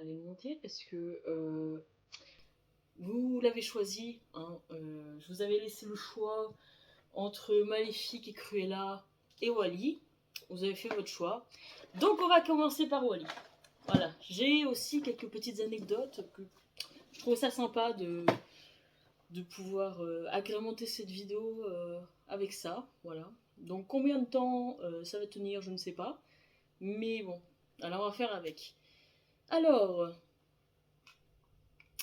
allez le monter parce que vous l'avez choisi. Hein, je vous avais laissé le choix entre Maléfique et Cruella et Wally. Vous avez fait votre choix. Donc on va commencer par Wally. Voilà. J'ai aussi quelques petites anecdotes que je trouve ça sympa de pouvoir agrémenter cette vidéo avec ça. Voilà. Donc combien de temps ça va tenir, je ne sais pas. Mais bon, alors on va faire avec. Alors,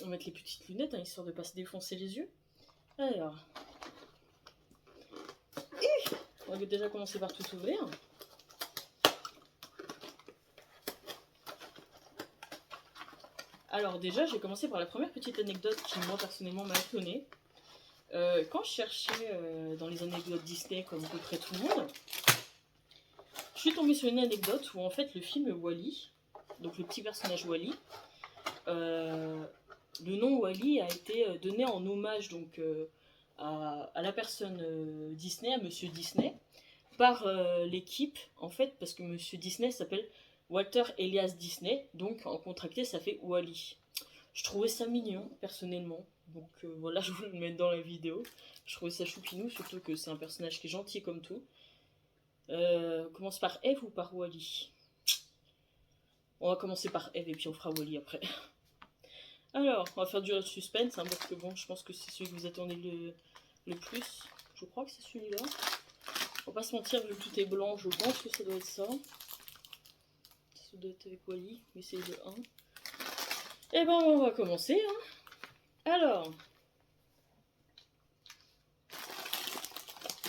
on va mettre les petites lunettes, hein, histoire de ne pas se défoncer les yeux. Alors, on va déjà commencer par tout ouvrir. Alors déjà, j'ai commencé par la première petite anecdote qui, moi, personnellement, m'a étonnée. Quand je cherchais dans les anecdotes Disney, comme à peu près tout le monde, je suis tombée sur une anecdote où, en fait, le film Wall-E, donc le petit personnage Wall-E, le nom Wall-E a été donné en hommage donc, à la personne Disney, à Monsieur Disney, par l'équipe, en fait, parce que Monsieur Disney s'appelle Walter Elias Disney, donc en contracté ça fait Wall-E. Je trouvais ça mignon, personnellement, donc voilà, je voulais le mettre dans la vidéo. Je trouvais ça choupinou, surtout que c'est un personnage qui est gentil comme tout. On commence par Eve ou par Wall-E? On va commencer par Eve et puis on fera Wall-E après. Alors, on va faire durer le suspense, hein, parce que bon, je pense que c'est celui que vous attendez le plus. Je crois que c'est celui-là. On va pas se mentir, vu que tout est blanc, je pense que ça doit être ça. Ça doit être avec Wall-E, mais c'est le 1. Et ben, on va commencer. Hein. Alors,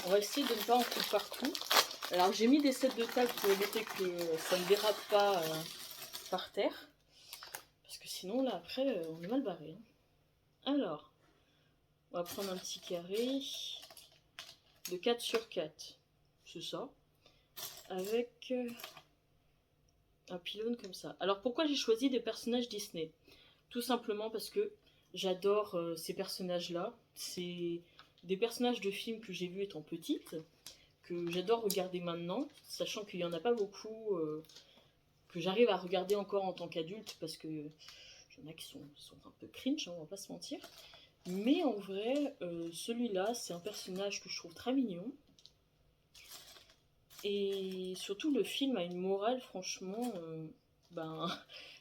on va essayer de ne pas en foutre partout. Alors, j'ai mis des sets de table pour éviter que ça ne dérape pas par terre. Parce que sinon, là, après, on est mal barré. Hein. Alors, on va prendre un petit carré de 4 sur 4. C'est ça. Avec un pylône comme ça. Alors, pourquoi j'ai choisi des personnages Disney? Tout simplement parce que j'adore ces personnages-là. C'est des personnages de films que j'ai vus étant petite, que j'adore regarder maintenant, sachant qu'il n'y en a pas beaucoup que j'arrive à regarder encore en tant qu'adulte, parce que y en a qui sont un peu cringe, hein, on va pas se mentir. Mais en vrai, celui-là, c'est un personnage que je trouve très mignon. Et surtout, le film a une morale, franchement,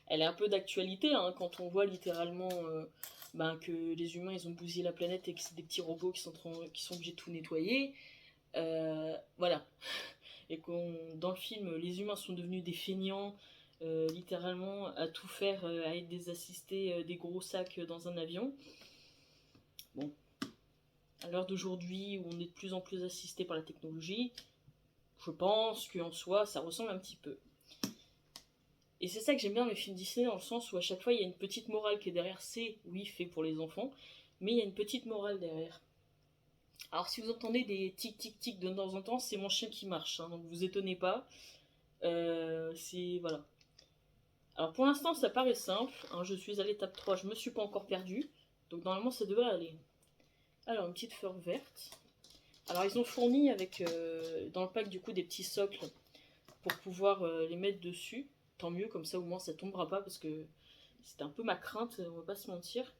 elle est un peu d'actualité, hein, quand on voit littéralement que les humains, ils ont bousillé la planète et que c'est des petits robots qui sont obligés de tout nettoyer. Voilà. Et dans le film, les humains sont devenus des feignants, littéralement, à tout faire, à être des assistés, des gros sacs dans un avion. Bon. À l'heure d'aujourd'hui, où on est de plus en plus assisté par la technologie, je pense qu'en soi, ça ressemble un petit peu. Et c'est ça que j'aime bien dans les films Disney, dans le sens où à chaque fois, il y a une petite morale qui est derrière. C'est, oui, fait pour les enfants, mais il y a une petite morale derrière. Alors, si vous entendez des tic-tic-tic de temps en temps, c'est mon chien qui marche, hein, donc vous étonnez pas. C'est... Voilà. Alors, pour l'instant, ça paraît simple. Hein, je suis à l'étape 3, je me suis pas encore perdue. Donc, normalement, ça devrait aller. Alors, une petite fleur verte. Alors, ils ont fourni avec, dans le pack, du coup, des petits socles pour pouvoir les mettre dessus. Tant mieux, comme ça, au moins, ça tombera pas, parce que c'était un peu ma crainte, on va pas se mentir.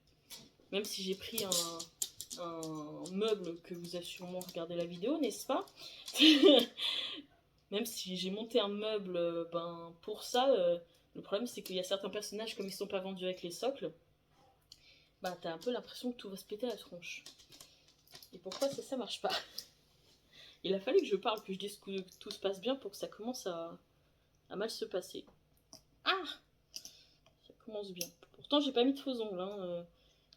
Même si j'ai pris un meuble que vous avez sûrement regardé la vidéo, n'est-ce pas? Même si j'ai monté un meuble pour ça, le problème c'est qu'il y a certains personnages, comme ils sont pas vendus avec les socles, t'as un peu l'impression que tout va se péter à la tronche. Et pourquoi ça marche pas? Il a fallu que je parle, que je dise que tout se passe bien pour que ça commence à mal se passer. Ah! Ça commence bien. Pourtant j'ai pas mis de faux ongles, hein.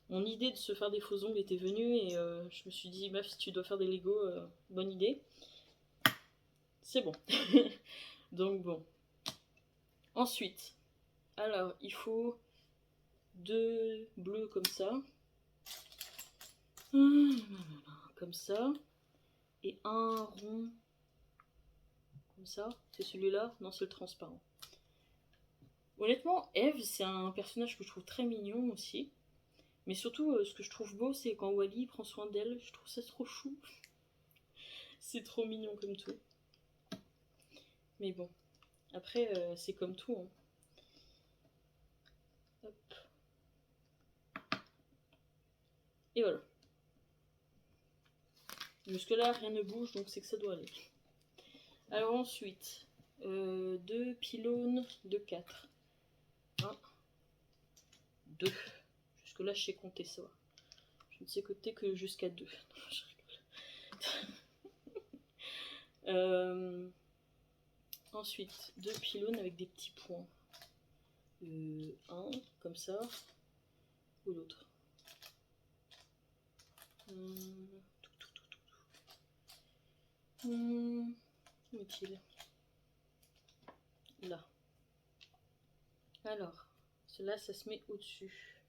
Mon idée de se faire des faux ongles était venue et je me suis dit, meuf, si tu dois faire des Lego, bonne idée. C'est bon. Donc bon. Ensuite, alors il faut 2 bleus comme ça. Comme ça. Et un rond. Comme ça. C'est celui-là? Non, c'est le transparent. Honnêtement, Eve, c'est un personnage que je trouve très mignon aussi. Mais surtout, ce que je trouve beau, c'est quand Wally prend soin d'elle. Je trouve ça trop chou. C'est trop mignon comme tout. Mais bon. Après, c'est comme tout. Hein. Et voilà. Jusque là, rien ne bouge, donc c'est que ça doit aller. Alors ensuite, 2 pylônes de 4. 1, 2. Jusque là, je sais compter ça. Je ne sais compter que jusqu'à 2. Je rigole. Ensuite, 2 pylônes avec des petits points. Un, comme ça, ou l'autre. Où est-il? Là. Alors, cela, ça se met au-dessus.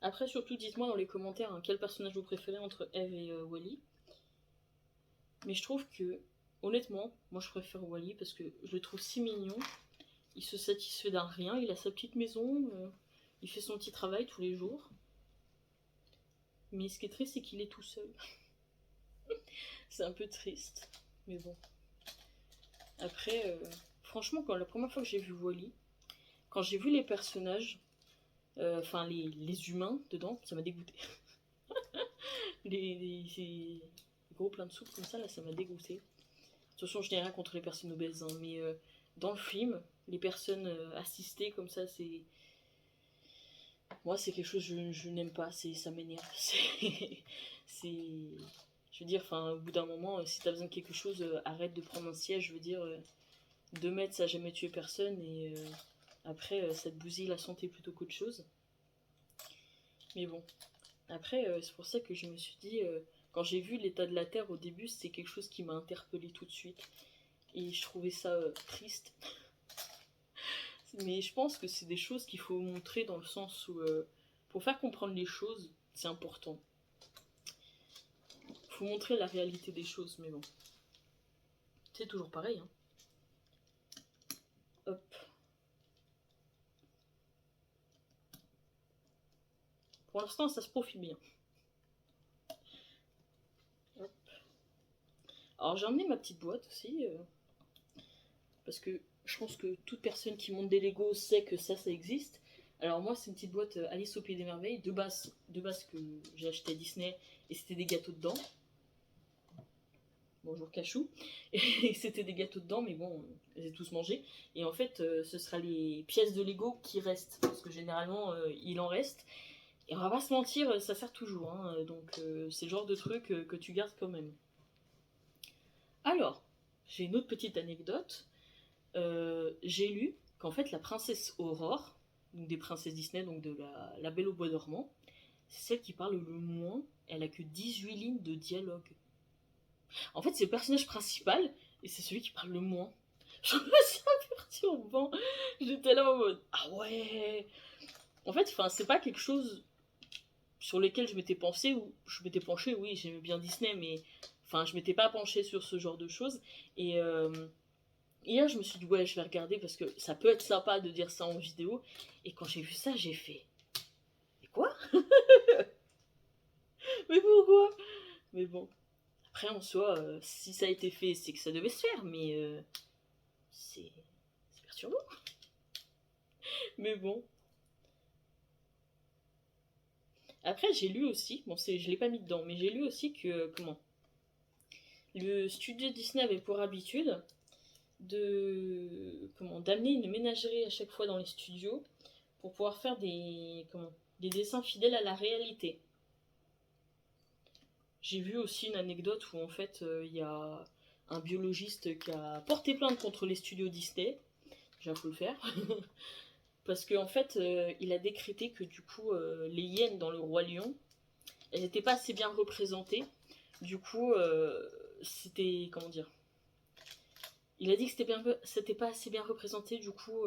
Après, surtout, dites-moi dans les commentaires hein, quel personnage vous préférez entre Eve et Wally. Mais je trouve que, honnêtement, moi je préfère Wally parce que je le trouve si mignon. Il se satisfait d'un rien, il a sa petite maison, il fait son petit travail tous les jours. Mais ce qui est triste, c'est qu'il est tout seul. C'est un peu triste, mais bon. Après, franchement, la première fois que j'ai vu Wally, quand j'ai vu les personnages, enfin les humains dedans, ça m'a dégoûté. les gros plein de soupe comme ça, là, ça m'a dégoûté. De toute façon, je n'ai rien contre les personnes obèses, hein, mais dans le film, les personnes assistées comme ça, c'est... Moi, c'est quelque chose que je n'aime pas, ça m'énerve. Je veux dire, au bout d'un moment, si t'as besoin de quelque chose, arrête de prendre un siège, je veux dire... 2 mètres, ça n'a jamais tué personne, et après, ça te bousille la santé plutôt qu'autre chose. Mais bon, après, c'est pour ça que je me suis dit, quand j'ai vu l'état de la Terre au début, c'est quelque chose qui m'a interpellée tout de suite. Et je trouvais ça triste. Mais je pense que c'est des choses qu'il faut montrer dans le sens où, pour faire comprendre les choses, c'est important. Il faut montrer la réalité des choses, mais bon. C'est toujours pareil, hein. Hop. Pour l'instant, ça se profile bien. Hop. Alors j'ai emmené ma petite boîte aussi, parce que je pense que toute personne qui monte des Lego sait que ça existe. Alors moi, c'est une petite boîte Alice au Pays des Merveilles, de base que j'ai acheté à Disney, et c'était des gâteaux dedans. Bonjour Cachou. Et c'était des gâteaux dedans, mais bon, je les ai tous mangés. Et en fait, ce sera les pièces de Lego qui restent, parce que généralement, il en reste. Et on va pas se mentir, ça sert toujours, hein, donc c'est le genre de truc que tu gardes quand même. Alors, j'ai une autre petite anecdote. J'ai lu qu'en fait la princesse Aurore, donc des princesses Disney, donc de la Belle au bois dormant, c'est celle qui parle le moins. Elle a que 18 lignes de dialogue. En fait, c'est le personnage principal et c'est celui qui parle le moins. Je me suis un peu perturbant. J'étais là en mode ah ouais. En fait, c'est pas quelque chose sur lequel je m'étais pensé ou je m'étais penchée. Oui, j'aimais bien Disney, mais je m'étais pas penchée sur ce genre de choses. Et hier, je me suis dit, ouais, je vais regarder parce que ça peut être sympa de dire ça en vidéo. Et quand j'ai vu ça, j'ai fait. Mais quoi? Mais pourquoi? Mais bon. Après, en soi, si ça a été fait, c'est que ça devait se faire, mais c'est perturbant. Mais bon. Après, j'ai lu aussi, bon, je l'ai pas mis dedans, mais j'ai lu aussi que, le studio Disney avait pour habitude d'amener une ménagerie à chaque fois dans les studios pour pouvoir faire des dessins fidèles à la réalité. J'ai vu aussi une anecdote où en fait il y a un biologiste qui a porté plainte contre les studios Disney. J'ai faut le faire. Parce qu'en fait il a décrété que du coup les hyènes dans le Roi Lion, elles n'étaient pas assez bien représentées. Du coup c'était, comment dire, il a dit que c'était pas assez bien représenté, du coup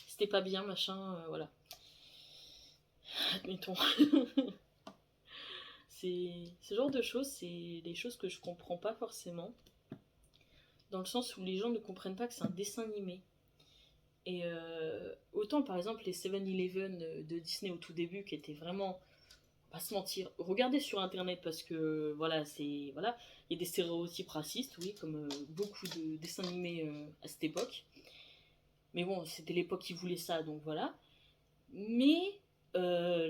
c'était pas bien, machin, voilà. Admettons. C'est ce genre de choses, c'est des choses que je comprends pas forcément. Dans le sens où les gens ne comprennent pas que c'est un dessin animé. Et autant par exemple les 7-Eleven de Disney au tout début qui étaient vraiment, on va pas se mentir, regardez sur internet parce que voilà, il y a des stéréotypes racistes, oui, comme beaucoup de dessins animés à cette époque. Mais bon, c'était l'époque qui voulait ça, donc voilà. Mais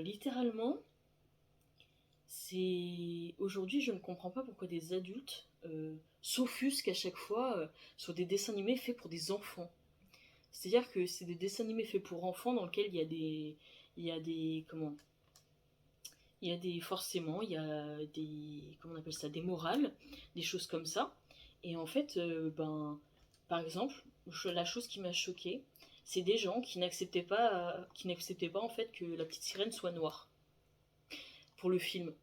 littéralement, c'est... Aujourd'hui, je ne comprends pas pourquoi des adultes s'offusquent à chaque fois sur des dessins animés faits pour des enfants. C'est-à-dire que c'est des dessins animés faits pour enfants dans lesquels il y a des... Il y a des... Comment? Il y a des... Forcément, il y a des... Comment on appelle ça? Des morales, des choses comme ça. Et en fait, par exemple, la chose qui m'a choquée, c'est des gens qui n'acceptaient pas en fait que la petite sirène soit noire pour le film.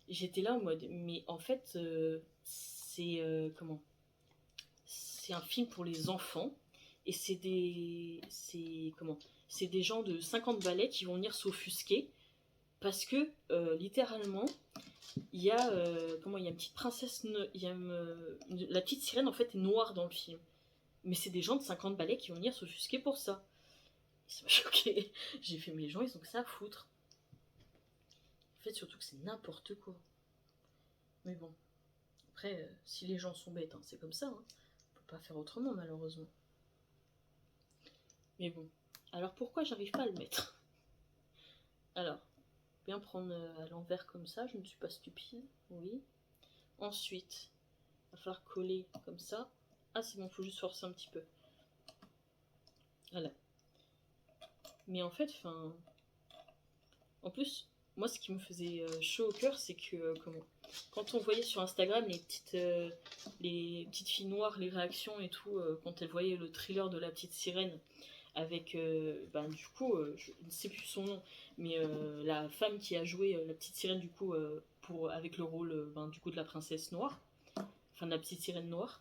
J'étais là en mode, mais en fait, c'est comment? C'est un film pour les enfants et c'est des gens de 50 balais qui vont venir s'offusquer parce que littéralement il y a il y a une petite princesse, la petite sirène en fait est noire dans le film. Mais c'est des gens de 50 balais qui vont venir s'offusquer pour ça. Ça m'a choqué. J'ai fait, mais les gens, ils ont que ça à foutre. En fait, surtout que c'est n'importe quoi. Mais bon. Après, si les gens sont bêtes, hein, c'est comme ça. Hein. On peut pas faire autrement, malheureusement. Mais bon. Alors pourquoi j'arrive pas à le mettre? Alors, bien prendre à l'envers comme ça. Je ne suis pas stupide. Oui. Ensuite, il va falloir coller comme ça. Ah, c'est bon, faut juste forcer un petit peu. Voilà. Mais en fait, en plus, moi, ce qui me faisait chaud au cœur, c'est que quand on voyait sur Instagram les petites filles noires, les réactions et tout, quand elles voyaient le thriller de la petite sirène, avec, du coup, je ne sais plus son nom, mais la femme qui a joué la petite sirène, du coup, avec le rôle, du coup, de la princesse noire, enfin, de la petite sirène noire,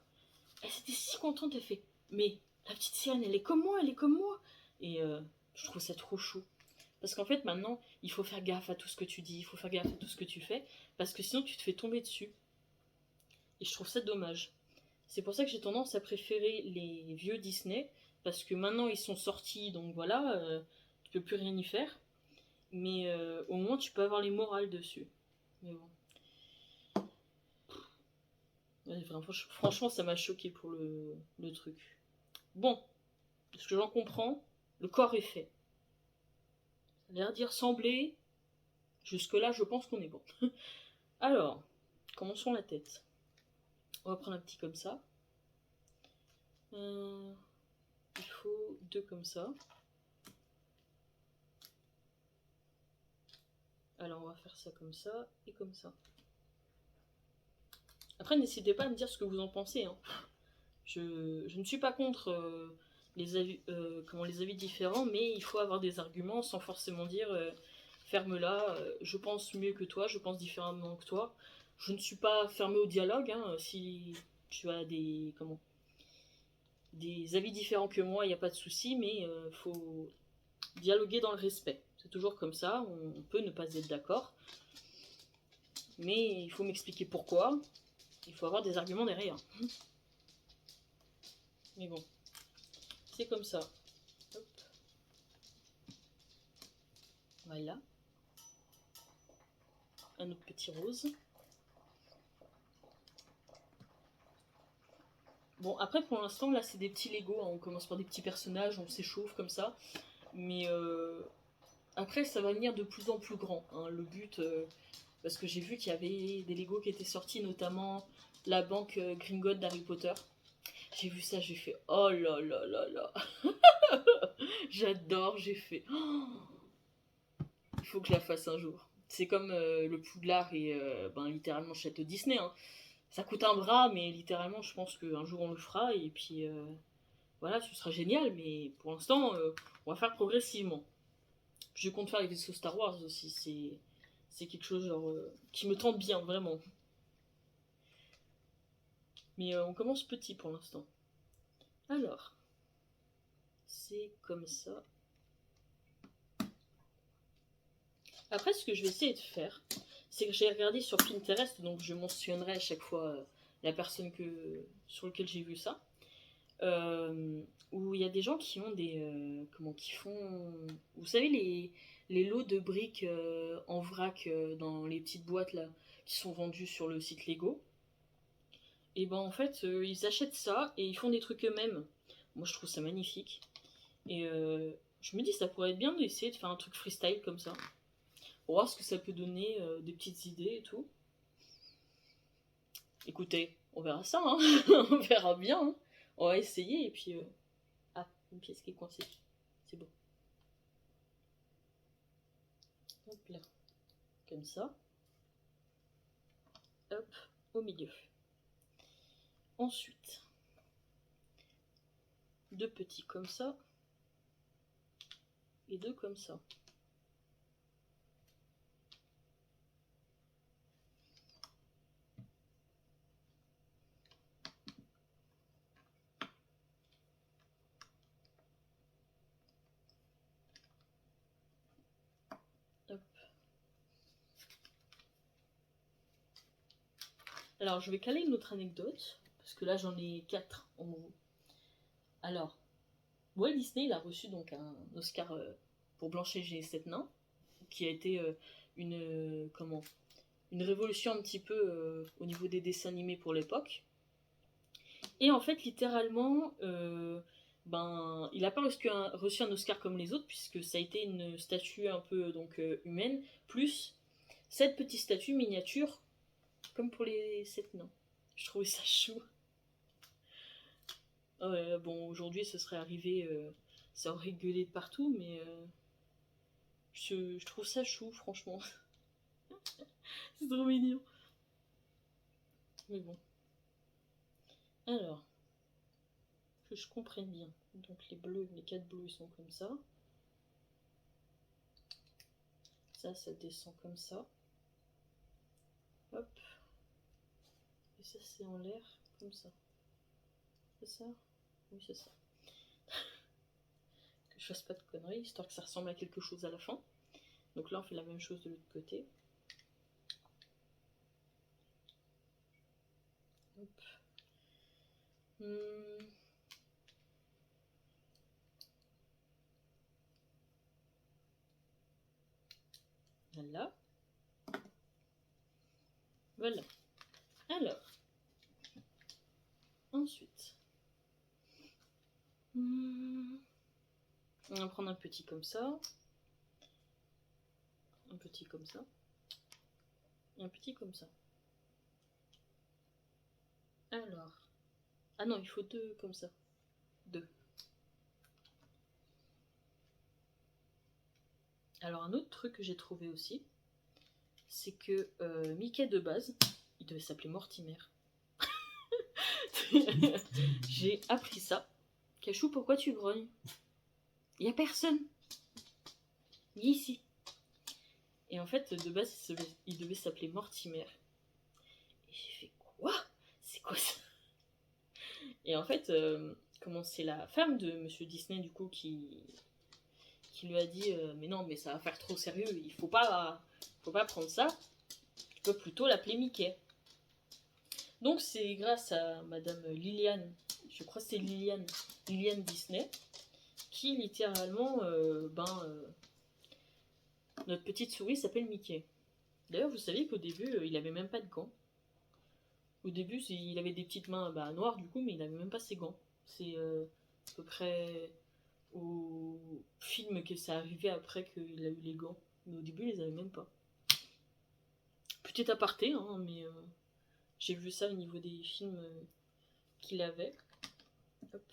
elle était si contente, elle fait, mais la petite sirène, elle est comme moi, elle est comme moi. Et je trouve ça trop chaud. Parce qu'en fait, maintenant, il faut faire gaffe à tout ce que tu dis, il faut faire gaffe à tout ce que tu fais, parce que sinon, tu te fais tomber dessus. Et je trouve ça dommage. C'est pour ça que j'ai tendance à préférer les vieux Disney, parce que maintenant, ils sont sortis, donc voilà, tu peux plus rien y faire. Mais au moins, tu peux avoir les morales dessus. Mais bon. Ouais, franchement, ça m'a choqué pour le truc. Bon, de ce que j'en comprends, le corps est fait. Ça a l'air d'y ressembler. Jusque-là, je pense qu'on est bon. Alors, commençons la tête. On va prendre un petit comme ça. Il faut deux comme ça. Alors, on va faire ça comme ça et comme ça. Après, n'hésitez pas à me dire ce que vous en pensez. Hein. Je ne suis pas contre les avis différents, mais il faut avoir des arguments sans forcément dire ferme-la, je pense mieux que toi, je pense différemment que toi. Je ne suis pas fermé au dialogue. Hein, si tu as des avis différents que moi, il n'y a pas de souci, mais il faut dialoguer dans le respect. C'est toujours comme ça, on peut ne pas être d'accord, mais il faut m'expliquer pourquoi, il faut avoir des arguments derrière. Mais bon, c'est comme ça. Hop. Voilà. Un autre petit rose. Bon, après pour l'instant, là c'est des petits Lego, hein. On commence par des petits personnages, on s'échauffe comme ça. Mais après, ça va venir de plus en plus grand. Hein. Le but, parce que j'ai vu qu'il y avait des Lego qui étaient sortis, notamment la banque Gringotts d'Harry Potter. J'ai vu ça, j'ai fait oh là là là là. J'adore, j'ai fait oh, il faut que je la fasse un jour. C'est comme le Poudlard et littéralement Château Disney. Hein. Ça coûte un bras, mais littéralement, je pense qu'un jour on le fera et puis voilà, ce sera génial. Mais pour l'instant, on va faire progressivement. Je compte faire les vaisseaux Star Wars aussi. C'est quelque chose genre, qui me tente bien, vraiment. Mais on commence petit pour l'instant. Alors, c'est comme ça. Après, ce que je vais essayer de faire, c'est que j'ai regardé sur Pinterest, donc je mentionnerai à chaque fois la personne sur laquelle j'ai vu ça, où il y a des gens qui ont qui font, vous savez les lots de briques en vrac dans les petites boîtes là, qui sont vendues sur le site Lego. Et ben en fait, ils achètent ça et ils font des trucs eux-mêmes. Moi, je trouve ça magnifique. Et je me dis, ça pourrait être bien d'essayer de faire un truc freestyle comme ça. pour voir ce que ça peut donner, des petites idées et tout. Écoutez, on verra ça, hein. On verra bien, hein. On va essayer et puis... Ah, une pièce qui est coincée. C'est bon. Hop là. Comme ça. Hop, au milieu. Ensuite, deux petits comme ça. Et deux comme ça. Hop. Alors, je vais caler une autre anecdote, parce que là, j'en ai 4 en gros. Alors, Walt Disney, il a reçu donc un Oscar pour Blanche-Neige et les 7 nains, qui a été une révolution un petit peu au niveau des dessins animés pour l'époque. Et en fait, littéralement, il n'a pas reçu un Oscar comme les autres, puisque ça a été une statue un peu donc humaine, plus 7 petites statues miniatures, comme pour les 7 nains. Je trouvais ça chou. Bon, aujourd'hui, ce serait arrivé, ça aurait gueulé de partout, mais je trouve ça chou, franchement. C'est trop mignon. Mais bon. Alors, que je comprenne bien. Donc les bleus, les 4 bleus, ils sont comme ça. Ça descend comme ça. Hop. Et ça, c'est en l'air, comme ça. C'est ça? Oui, c'est ça. Que je fasse pas de conneries, histoire que ça ressemble à quelque chose à la fin. Donc là, on fait la même chose de l'autre côté. Hop. Voilà. Voilà. Alors. Ensuite. On va prendre un petit comme ça. Un petit comme ça. Et un petit comme ça. Alors. Ah non, il faut 2 comme ça. 2. Alors un autre truc que j'ai trouvé aussi, c'est que Mickey de base, il devait s'appeler Mortimer. J'ai appris ça. Cachou, pourquoi tu grognes? Il y a personne. Viens ici. Et en fait, de base, il devait s'appeler Mortimer. Et j'ai fait quoi? C'est quoi ça? Et en fait, c'est la femme de Monsieur Disney, du coup, qui lui a dit mais non, mais ça va faire trop sérieux, il faut pas prendre ça, tu peux plutôt l'appeler Mickey. Donc c'est grâce à Madame Liliane, je crois que c'est Liliane Disney, qui littéralement, notre petite souris s'appelle Mickey. D'ailleurs, vous savez qu'au début, il avait même pas de gants. Au début, il avait des petites mains noires du coup, mais il avait même pas ses gants. C'est à peu près au film que ça arrivait après qu'il a eu les gants. Mais au début, il les avait même pas. Petit aparté, hein, mais j'ai vu ça au niveau des films qu'il avait. Hop.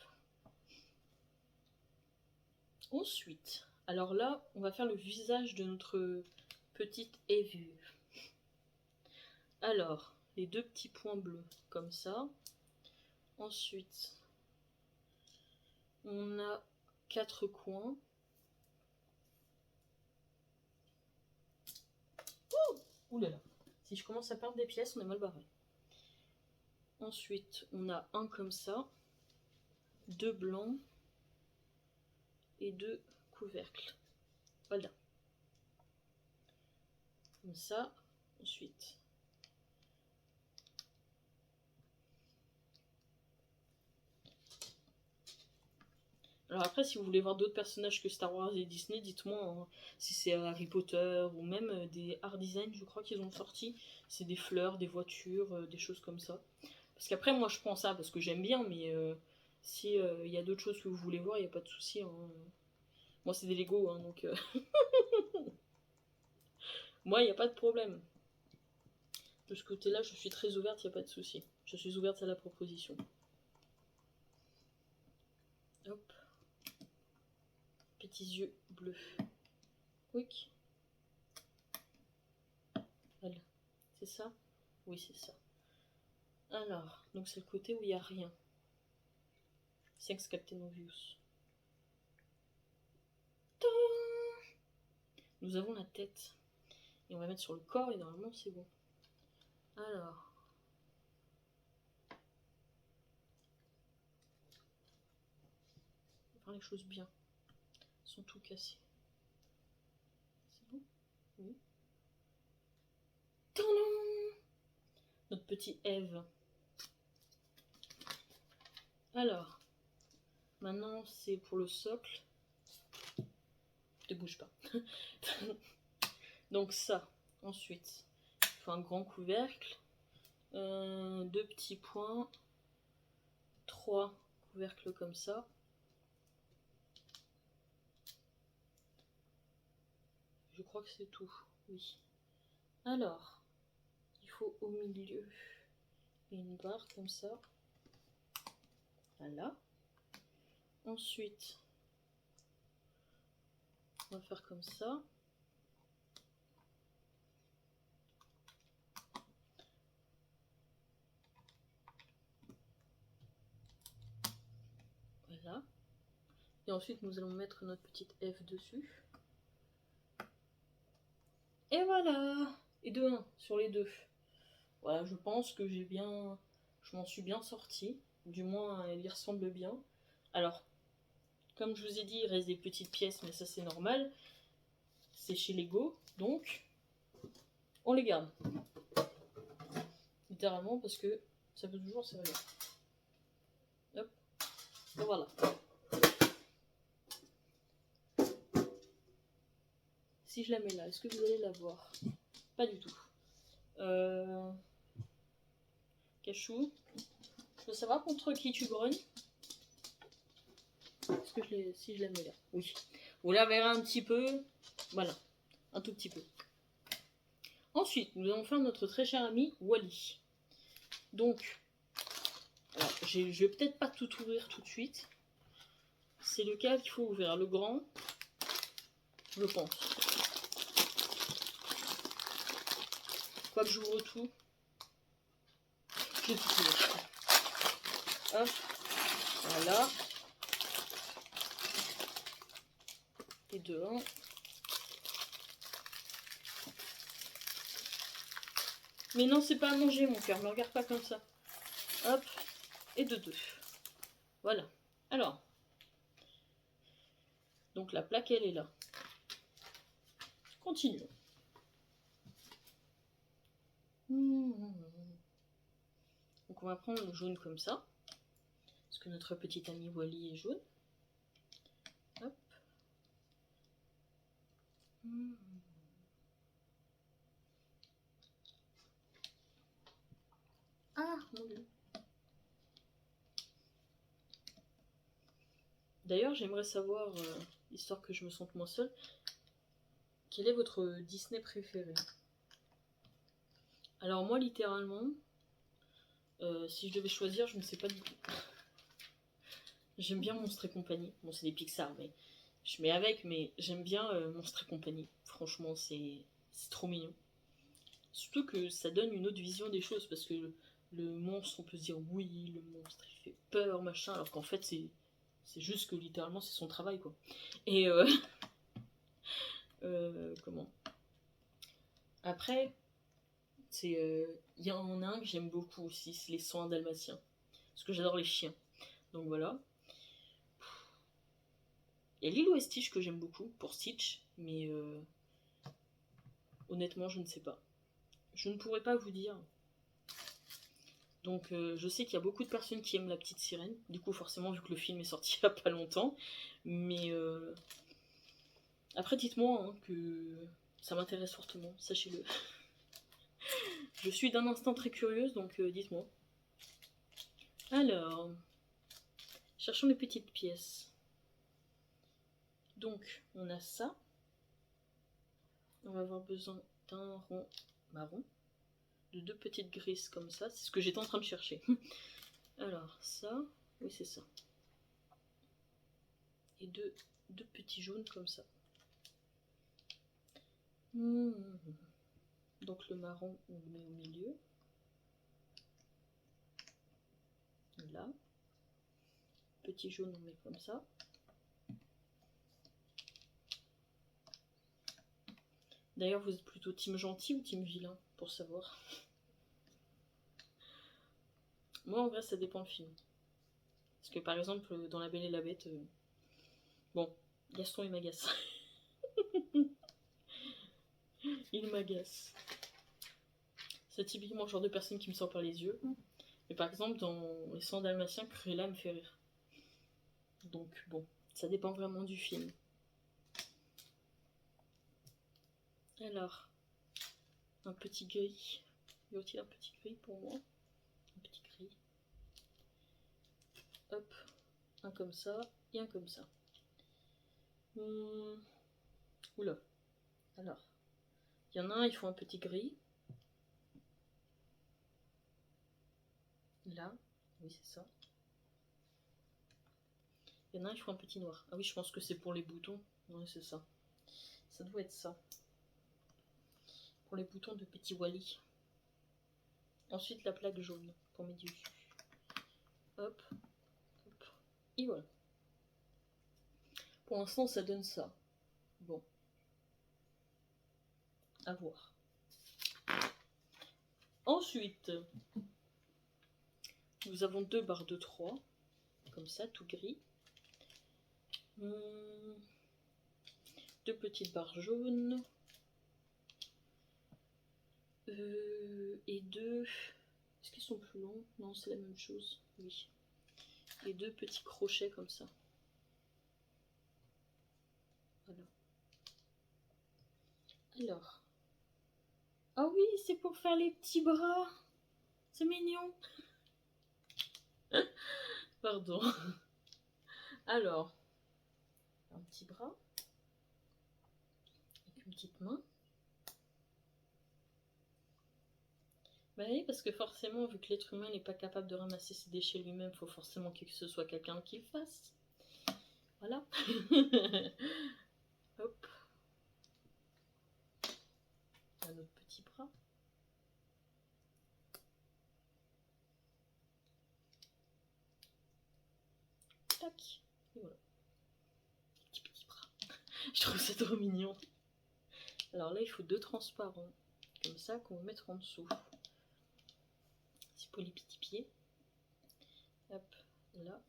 Ensuite, alors là, on va faire le visage de notre petite Evie. Alors, les 2 petits points bleus, comme ça. Ensuite, on a 4 coins. Ouh là là. Si je commence à perdre des pièces, on est mal barré. Ensuite, on a un comme ça, 2 blancs et 2 couvercles. Voilà. Comme ça. Ensuite. Alors après, si vous voulez voir d'autres personnages que Star Wars et Disney, dites-moi hein, si c'est Harry Potter ou même des art design, je crois qu'ils ont sorti. C'est des fleurs, des voitures, des choses comme ça. Parce qu'après, moi, je prends ça parce que j'aime bien, mais si y a d'autres choses que vous voulez voir, il n'y a pas de souci. Hein. Moi, c'est des Lego, hein, donc... Moi, il n'y a pas de problème. De ce côté-là, je suis très ouverte, il n'y a pas de souci. Je suis ouverte à la proposition. Hop. Petits yeux bleus. Oui. Voilà. C'est ça? Oui, c'est ça. Alors, donc c'est le côté où il n'y a rien. Thanks, Captain Obvious. Nous avons la tête. Et on va mettre sur le corps et normalement c'est bon. Alors. On va faire les choses bien. Ils sont tout cassés. C'est bon? Oui. Tadam! Notre petit Eve. Alors. Maintenant c'est pour le socle. Ne bouge pas. Donc ça. Ensuite. Il faut un grand couvercle. 2 petits points. 3 couvercles comme ça. Je crois que c'est tout, oui. Alors, il faut au milieu une barre comme ça. Voilà. Ensuite, on va faire comme ça. Voilà. Et ensuite, nous allons mettre notre petite F dessus. Et voilà. Et de 1 sur les deux. Voilà, je pense que je m'en suis bien sortie. Du moins, elle y ressemble bien. Alors, comme je vous ai dit, il reste des petites pièces, mais ça c'est normal. C'est chez Lego, donc on les garde. Littéralement parce que ça peut toujours servir. Hop. Et voilà. Si je la mets là, est-ce que vous allez la voir? Pas du tout. Cachou, je veux savoir contre qui tu grognes. Est-ce que si je la mets là? Oui. Vous la verrez un petit peu. Voilà. Un tout petit peu. Ensuite, nous allons faire notre très cher ami Wally. Donc, alors, je vais peut-être pas tout ouvrir tout de suite. C'est le cas qu'il faut ouvrir. Le grand, je pense. Quoi que j'ouvre tout. Je vais tout ouvrir. Hop. Voilà. Et de 1. Mais non, c'est pas à manger, mon cœur. Me regarde pas comme ça. Hop. Et de 2. Voilà. Alors. Donc la plaque, elle est là. Continuons. Donc on va prendre le jaune comme ça. Parce que notre petit ami Wally est jaune. Hop. Ah, mon Dieu. D'ailleurs, j'aimerais savoir, histoire que je me sente moins seule, quel est votre Disney préféré? Alors moi, littéralement, si je devais choisir, je ne sais pas du tout. J'aime bien Monstres et compagnie. Bon, c'est des Pixar, mais je mets avec, mais j'aime bien Monstres et compagnie. Franchement, c'est trop mignon. Surtout que ça donne une autre vision des choses, parce que le monstre, on peut se dire oui, le monstre, il fait peur, machin, alors qu'en fait, c'est juste que littéralement, c'est son travail, quoi. Et comment? Après, il y en a un que j'aime beaucoup aussi, c'est les soins dalmatiens. Parce que j'adore les chiens. Donc voilà. Il y a Lilo et Stitch que j'aime beaucoup, pour Stitch, mais honnêtement, je ne sais pas. Je ne pourrais pas vous dire. Donc je sais qu'il y a beaucoup de personnes qui aiment La Petite Sirène, du coup forcément vu que le film est sorti il n'y a pas longtemps, mais après dites-moi hein, que ça m'intéresse fortement, sachez-le. Je suis d'un instant très curieuse, donc dites-moi. Alors, cherchons les petites pièces. Donc on a ça. on va avoir besoin d'un rond marron, de 2 petites grises comme ça, c'est ce que j'étais en train de chercher. Alors ça, oui c'est ça. Et deux petits jaunes comme ça. Donc le marron, on le met au milieu. Là. Petit jaune, on met comme ça. D'ailleurs, vous êtes plutôt team gentil ou team vilain, pour savoir. Moi, en vrai, ça dépend le film. Parce que par exemple, dans La Belle et la Bête, bon, Gaston, il m'agace. Il m'agace. C'est typiquement le genre de personne qui me sort par les yeux. Mais par exemple, dans Les 100 Dalmatiens, Cruella me fait rire. Donc bon, ça dépend vraiment du film. Alors, un petit gris. Y a-t-il un petit gris pour moi? Un petit gris. Hop, un comme ça et un comme ça. Oula. Alors, il y en a un, il faut un petit gris. Là, oui c'est ça. Il y en a un, il faut un petit noir. Ah oui, je pense que c'est pour les boutons. Oui, c'est ça. Ça doit être ça. Pour les boutons de petit Wally. Ensuite, la plaque jaune pour mes dessus. Hop, hop. Et voilà. Pour l'instant, ça donne ça. Bon. À voir. Ensuite, nous avons 2 barres de 3. Comme ça, tout gris. 2 petites barres jaunes. Et 2... Est-ce qu'ils sont plus longs? Non, c'est la même chose. Oui. Et 2 petits crochets comme ça. Voilà. Alors. Ah oui, c'est pour faire les petits bras. C'est mignon. Pardon. Alors. Un petit bras. Avec une petite main. Bah oui, parce que forcément, vu que l'être humain n'est pas capable de ramasser ses déchets lui-même, il faut forcément que ce soit quelqu'un qui le fasse. Voilà. Hop. Un autre petit bras. Tac. Et voilà. Petit bras. Je trouve ça trop mignon. Alors là, il faut 2 transparents. Comme ça, qu'on va mettre en dessous. C'est pour les petits pieds. Hop, là.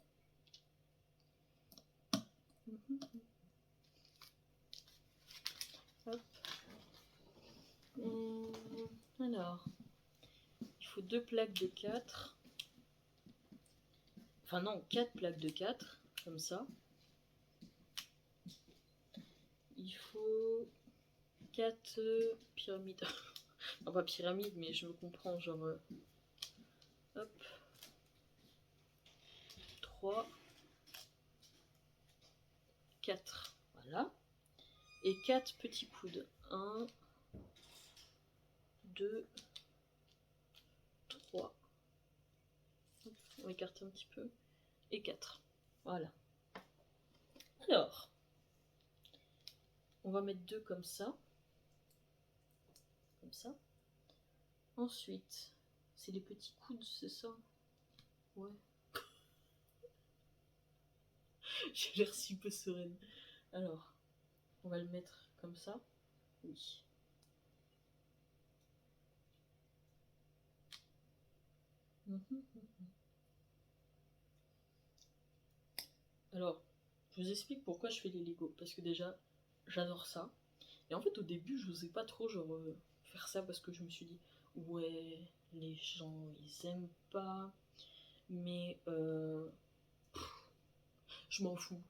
Hop. Alors, il faut 2 plaques de 4. Enfin non, 4 plaques de 4, comme ça. Il faut 4 pyramides. Non, pas pyramide, mais je me comprends, genre... hop. 3, 4. Voilà. Et 4 petits coudes. 1, 2, 3. Hop, on écarte un petit peu. Et 4. Voilà. Alors, on va mettre 2 comme ça. Comme ça. Ensuite, c'est les petits coudes, c'est ça? Ouais. J'ai l'air si peu sereine. Alors, on va le mettre comme ça. Oui. Alors, je vous explique pourquoi je fais les Lego. Parce que déjà, j'adore ça. Et en fait, au début, je n'osais pas trop genre, faire ça parce que je me suis dit, ouais, les gens, ils aiment pas. Mais je m'en fous.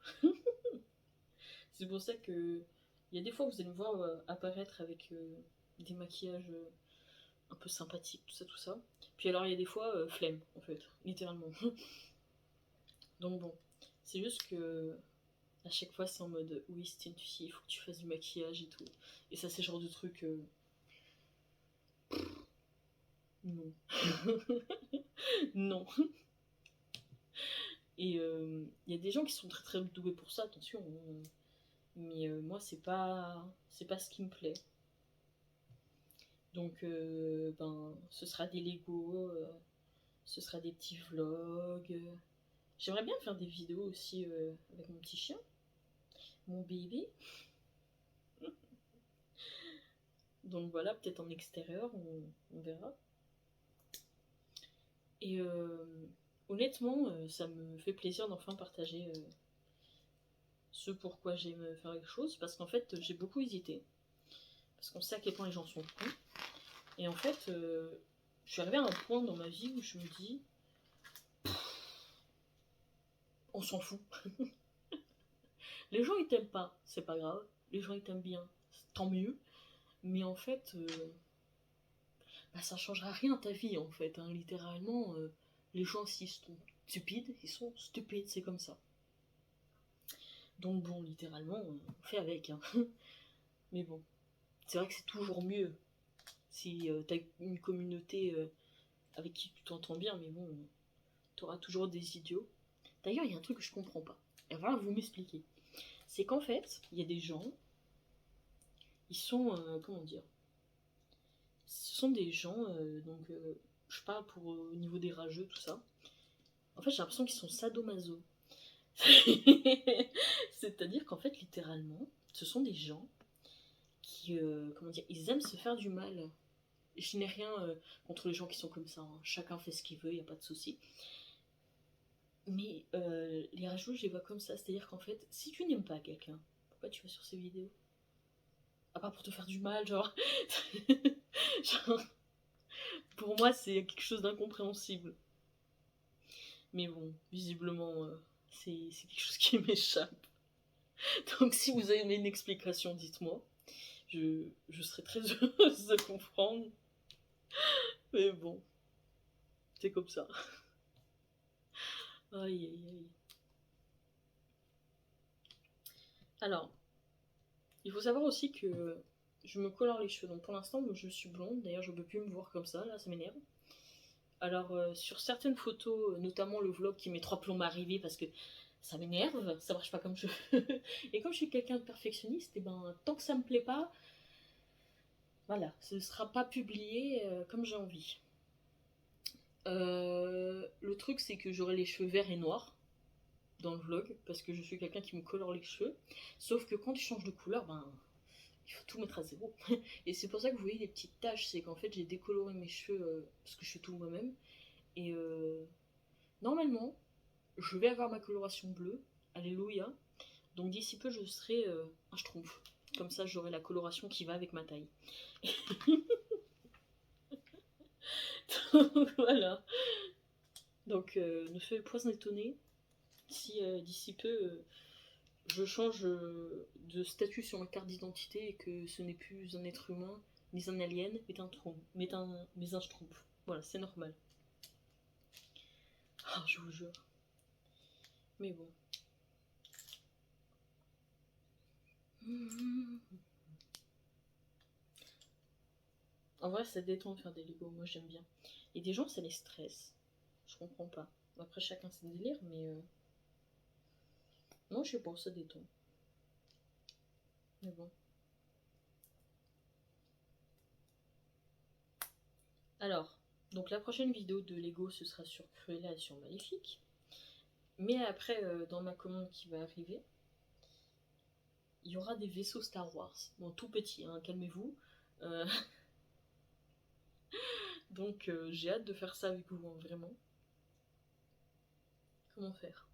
C'est pour ça que il y a des fois, vous allez me voir apparaître avec des maquillages un peu sympathiques, tout ça, tout ça. Puis alors, il y a des fois, flemme, en fait, littéralement. Donc bon, c'est juste que À chaque fois, c'est en mode oui, c'est une fille, il faut que tu fasses du maquillage et tout. Et ça, c'est le genre de truc. Non. Non. Et il y a des gens qui sont très très doués pour ça, attention. Hein. Mais moi, c'est pas ce qui me plaît. Donc, ben, ce sera des Lego, ce sera des petits vlogs. J'aimerais bien faire des vidéos aussi avec mon petit chien, mon bébé. Donc voilà, peut-être en extérieur, on verra. Et honnêtement, ça me fait plaisir d'enfin partager ce pourquoi j'aime faire les choses, parce qu'en fait, j'ai beaucoup hésité. Parce qu'on sait à quel point les gens sont cons. Et en fait, je suis arrivée à un point dans ma vie où je me dis, on s'en fout. Les gens ils t'aiment pas, c'est pas grave. Les gens ils t'aiment bien, tant mieux. Mais en fait, bah, ça changera rien à ta vie en fait. Hein. Littéralement, les gens s'ils sont stupides, ils sont stupides, c'est comme ça. Donc bon, littéralement, on fait avec. Hein. Mais bon, c'est vrai que c'est toujours mieux si t'as une communauté avec qui tu t'entends bien, mais bon, t'auras toujours des idiots. D'ailleurs, il y a un truc que je comprends pas. Et voilà, vous m'expliquez. C'est qu'en fait, il y a des gens, ils sont, comment dire, ce sont des gens, donc je parle pour au niveau des rageux, tout ça. En fait, j'ai l'impression qu'ils sont sadomaso. C'est-à-dire qu'en fait, littéralement, ce sont des gens qui, comment dire, ils aiment se faire du mal. Je n'ai rien contre les gens qui sont comme ça. Hein. Chacun fait ce qu'il veut, il n'y a pas de souci. Mais les rageux, je les vois comme ça. C'est-à-dire qu'en fait, si tu n'aimes pas quelqu'un, pourquoi tu vas sur ces vidéos? À part pour te faire du mal, genre. Genre, pour moi, c'est quelque chose d'incompréhensible. Mais bon, visiblement, c'est quelque chose qui m'échappe. Donc si vous avez une explication, dites-moi. Je serais très heureuse de comprendre. Mais bon, c'est comme ça. Aïe aïe aïe. Alors, il faut savoir aussi que je me colore les cheveux. Donc pour l'instant, je suis blonde. D'ailleurs, je ne peux plus me voir comme ça, là, ça m'énerve. Alors, sur certaines photos, notamment le vlog qui met 3 plombs à arriver parce que ça m'énerve, ça marche pas comme je veux. Et comme je suis quelqu'un de perfectionniste, et ben, tant que ça me plaît pas, voilà, ce sera pas publié comme j'ai envie. Le truc, c'est que j'aurai les cheveux verts et noirs dans le vlog parce que je suis quelqu'un qui me colore les cheveux. Sauf que quand tu changes de couleur, ben, il faut tout mettre à zéro. Et c'est pour ça que vous voyez des petites taches, c'est qu'en fait j'ai décoloré mes cheveux parce que je fais tout moi-même. Et normalement, je vais avoir ma coloration bleue. Alléluia. Donc d'ici peu, je serai un schtroumpf. Comme ça, j'aurai la coloration qui va avec ma taille. Donc voilà. Donc ne soyez point étonnés si d'ici peu je change de statut sur ma carte d'identité et que ce n'est plus un être humain, ni un alien, mais un schtroumpf. Voilà, c'est normal. Ah, je vous jure. Mais bon. En vrai, ça détend de faire des Lego, moi j'aime bien. Et des gens, ça les stresse. Je comprends pas. Après, chacun ses délires, mais non, je sais pas, ça détend. Mais bon. Alors, donc la prochaine vidéo de Lego, ce sera sur Cruella et sur Maléfique. Mais après, dans ma commande qui va arriver, il y aura des vaisseaux Star Wars. Bon, tout petit, hein, calmez-vous. Euh, donc j'ai hâte de faire ça avec vous, hein, vraiment. Comment faire?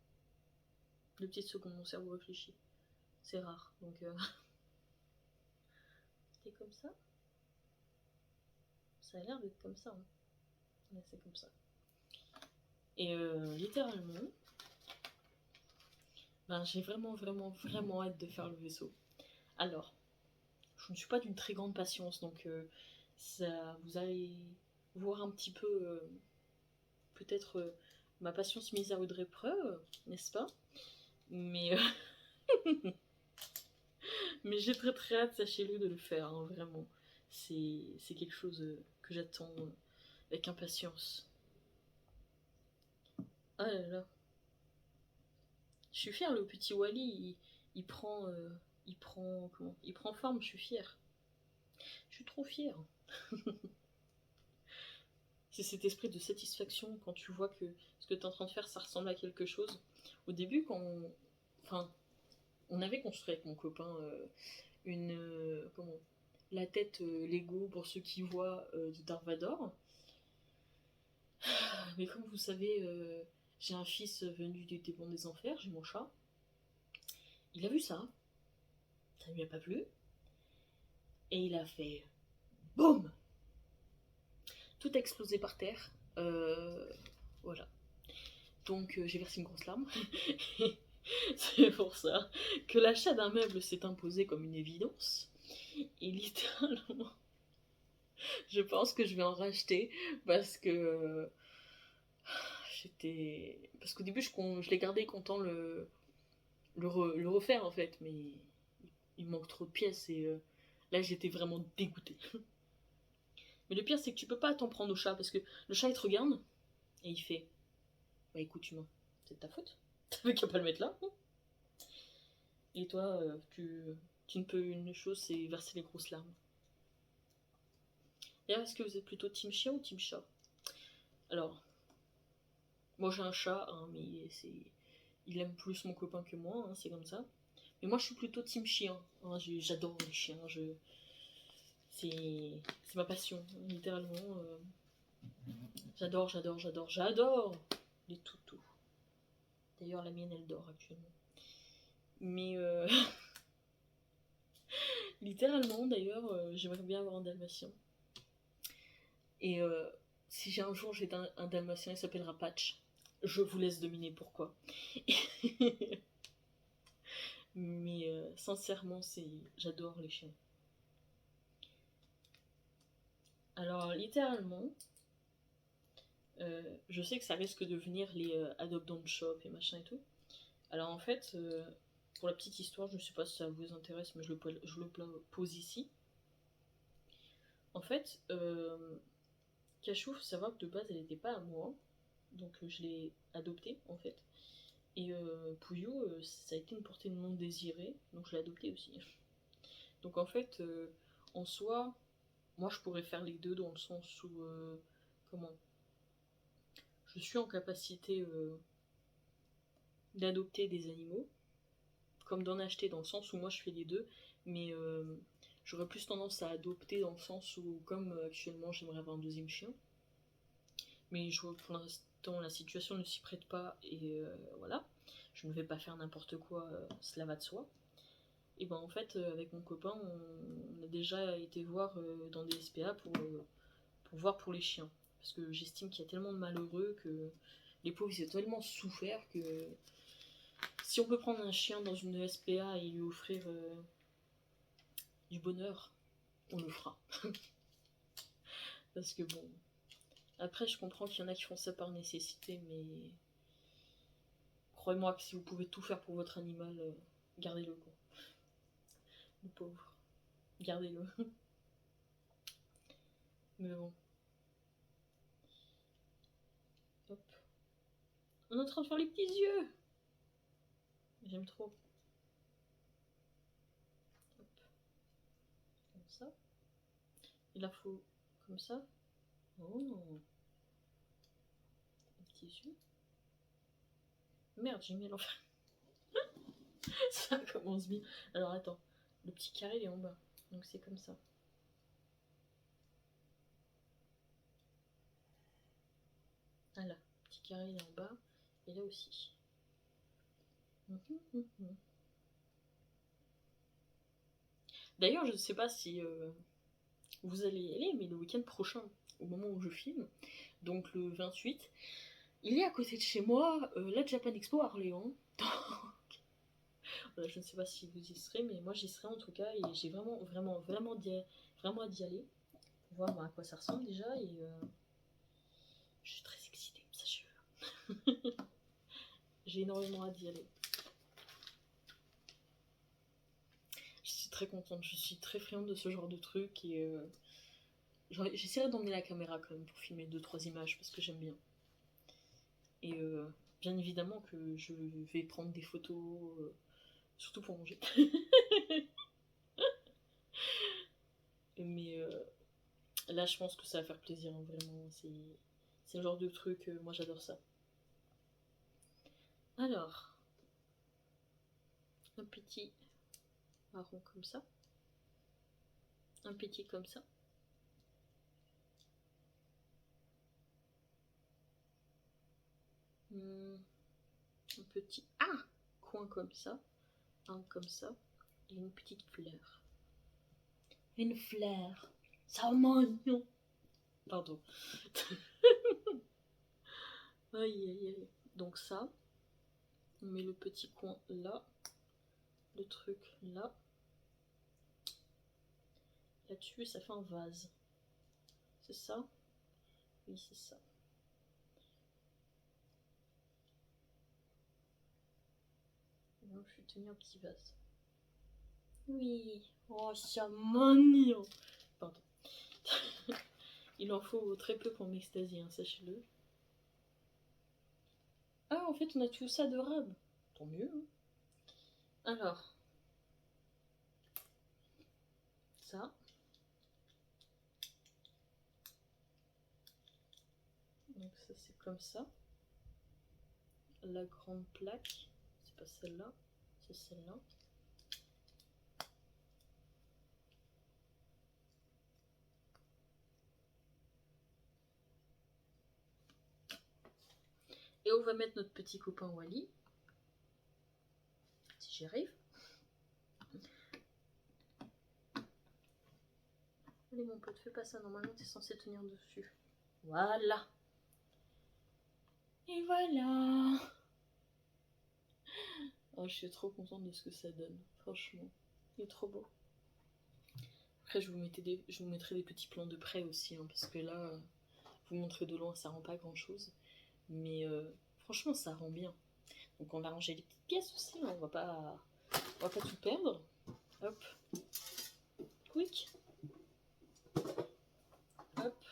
2 petites secondes, mon cerveau réfléchit. C'est rare, donc... C'est comme ça? Ça a l'air d'être comme ça. Hein. Ouais, c'est comme ça. Et littéralement, ben, j'ai vraiment, vraiment, vraiment hâte de faire le vaisseau. Alors, je ne suis pas d'une très grande patience, donc ça, vous allez voir un petit peu, peut-être, ma patience mise à rude épreuve, n'est-ce pas? Mais Mais j'ai très très hâte, sachez-le, de le faire, hein, vraiment. C'est quelque chose que j'attends avec impatience. Ah là là. Je suis fière, le petit Wally, il prend... il prend forme, je suis fière. Je suis trop fière. C'est cet esprit de satisfaction quand tu vois que ce que tu es en train de faire, ça ressemble à quelque chose. Au début, enfin, on avait construit avec mon copain une... la tête Lego, pour ceux qui voient, de Dark Vador. Mais comme vous savez, j'ai un fils venu du démon des enfers, j'ai mon chat. Il a vu ça, ça lui a pas plu, et il a fait BOUM. Tout a explosé par terre. Voilà. Donc j'ai versé une grosse larme. C'est pour ça que l'achat d'un meuble s'est imposé comme une évidence. Et littéralement, je pense que je vais en racheter parce que parce qu'au début je l'ai gardé content le refaire en fait, mais il manque trop de pièces et là j'étais vraiment dégoûtée. Mais le pire c'est que tu peux pas t'en prendre au chat parce que le chat il te regarde et il fait bah écoute humain, c'est de ta faute, t'avais qu'à pas le mettre là. Et toi tu ne peux une chose, c'est verser les grosses larmes. D'ailleurs, est-ce que vous êtes plutôt team chien ou team chat? Alors, moi j'ai un chat, hein, mais il aime plus mon copain que moi, hein, c'est comme ça. Mais moi je suis plutôt team chien, hein, j'adore les chiens, c'est ma passion, littéralement. J'adore les toutous. D'ailleurs la mienne elle dort actuellement. Mais littéralement d'ailleurs, j'aimerais bien avoir un dalmatien. Et si j'ai un jour j'ai un dalmatien, il s'appellera Patch. Je vous laisse deviner pourquoi. Mais sincèrement, j'adore les chiens. Alors littéralement, je sais que ça risque de venir les Adopt Don't Shop et machin et tout. Alors en fait, pour la petite histoire, je ne sais pas si ça vous intéresse, mais je le pose ici. En fait, Cachou, faut savoir que de base, elle n'était pas à moi. Donc je l'ai adoptée en fait. Et Pouillou, ça a été une portée de nom désirée, donc je l'ai adoptée aussi. Donc en fait, en soi, moi je pourrais faire les deux dans le sens où, comment, je suis en capacité d'adopter des animaux, comme d'en acheter dans le sens où moi je fais les deux, mais j'aurais plus tendance à adopter dans le sens où, comme actuellement j'aimerais avoir un deuxième chien, mais pour l'instant la situation ne s'y prête pas et voilà, je ne vais pas faire n'importe quoi, cela va de soi. Et ben en fait avec mon copain on a déjà été voir dans des SPA pour voir pour les chiens, parce que j'estime qu'il y a tellement de malheureux que les pauvres ils ont tellement souffert que si on peut prendre un chien dans une SPA et lui offrir du bonheur, on le fera. Parce que bon, après je comprends qu'il y en a qui font ça par nécessité, mais croyez-moi que si vous pouvez tout faire pour votre animal, gardez-le quoi. Le pauvre, gardez-le. Mais bon. Hop. On est en train de faire les petits yeux. J'aime trop. Hop. Comme ça. Il la faut comme ça. Oh. Les petits yeux. Merde, j'ai mis à l'enfer. Ça commence bien. Alors attends. Le petit carré il est en bas. Donc c'est comme ça. Ah là. Le petit carré il est en bas. Et là aussi. D'ailleurs, je ne sais pas si vous allez y aller, mais le week-end prochain, au moment où je filme, donc le 28, il est à côté de chez moi la Japan Expo à Orléans. Voilà, je ne sais pas si vous y serez, mais moi j'y serai en tout cas, et j'ai vraiment hâte d'y aller, pour voir à quoi ça ressemble déjà, et je suis très excitée, sachez-le. J'ai énormément hâte d'y aller. très contente, je suis très friande de ce genre de truc et j'essaierai d'emmener la caméra quand même pour filmer 2-3 images parce que j'aime bien. Et bien évidemment que je vais prendre des photos, surtout pour manger. Mais là, je pense que ça va faire plaisir, hein, vraiment. C'est le genre de truc, moi j'adore ça. Alors, un petit marron comme ça. Un petit comme ça. Un petit coin comme ça. Un comme ça. Et une petite fleur. Une fleur. Ça mignon. Pardon. Aïe aïe aïe. Donc ça, on met le petit coin là, le truc là. Là-dessus, ça fait un vase. C'est ça? Oui, c'est ça. Donc, je vais tenir un petit vase. Oui. Oh, c'est mignon. Pardon. Il en faut très peu pour m'extasier, hein, sachez-le. Ah, en fait, on a tout ça de rab. Tant mieux. Hein. Alors, ça. Donc ça, c'est comme ça. La grande plaque, c'est pas celle-là, c'est celle-là. Et on va mettre notre petit copain Wally. Si j'y arrive. Allez mon pote, fais pas ça, normalement t'es censé tenir dessus. Voilà. Et voilà. Oh, je suis trop contente de ce que ça donne, franchement. Il est trop beau. Après, je vous mettrai des petits plans de près aussi, hein, parce que là, vous montrer de loin, ça rend pas grand chose. Mais franchement, ça rend bien. Donc on va ranger les petites pièces aussi, hein, on va pas tout perdre. Hop. Quick. Hop.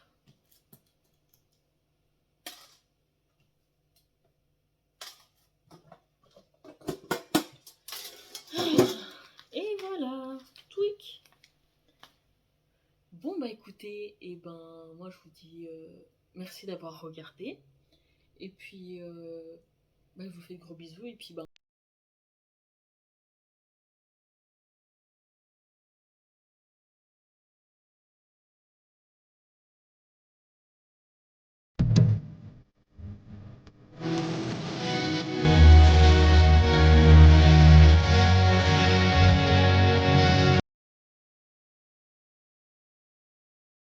Et voilà, tweak. Bon bah écoutez, et ben moi je vous dis merci d'avoir regardé. Et puis bah, je vous fais de gros bisous et puis bah